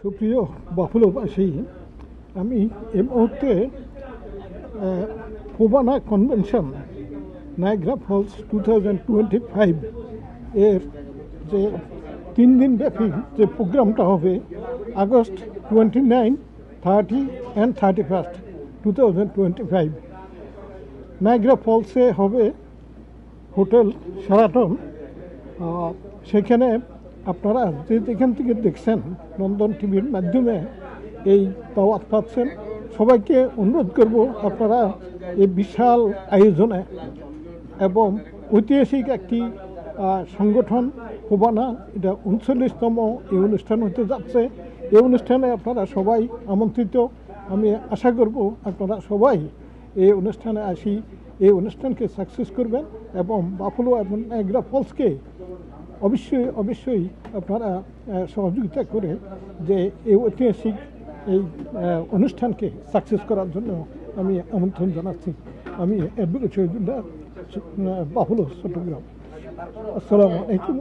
সুপ্রিয় বাফুলোবাসী, আমি এই মুহূর্তে ফোবানা কনভেনশন নায়াগ্রা ফলস 2025 এর যে 3 দিন ব্যাপী যে প্রোগ্রামটা হবে আগস্ট 29, 30 অ্যান্ড 31st 2025 নায়াগ্রা ফলসে হবে হোটেল শেরাটন। সেখানে আপনারা যেখান থেকে দেখছেন নন্দন টিভির মাধ্যমে এই দাওয়াত পাচ্ছেন, সবাইকে অনুরোধ করব আপনারা এই বিশাল আয়োজনে এবং ঐতিহাসিক একটি সংগঠন ফোবানা, এটা 39তম এই অনুষ্ঠান হতে যাচ্ছে। এই অনুষ্ঠানে আপনারা সবাই আমন্ত্রিত। আমি আশা করব আপনারা সবাই এই অনুষ্ঠানে আসি এই অনুষ্ঠানকে সাকসেস করবেন এবং বাফুলো এবং নায়াগ্রা ফলসকে অবশ্যই আপনারা সহযোগিতা করে যে এই ঐতিহাসিক এই অনুষ্ঠানকে সাকসেস করার জন্য আমি আমন্ত্রণ জানাচ্ছি। আমি অ্যাডভোকেট শহীদুল্লাহ, বাফুলো, চট্টগ্রাম। আসসালামু আলাইকুম।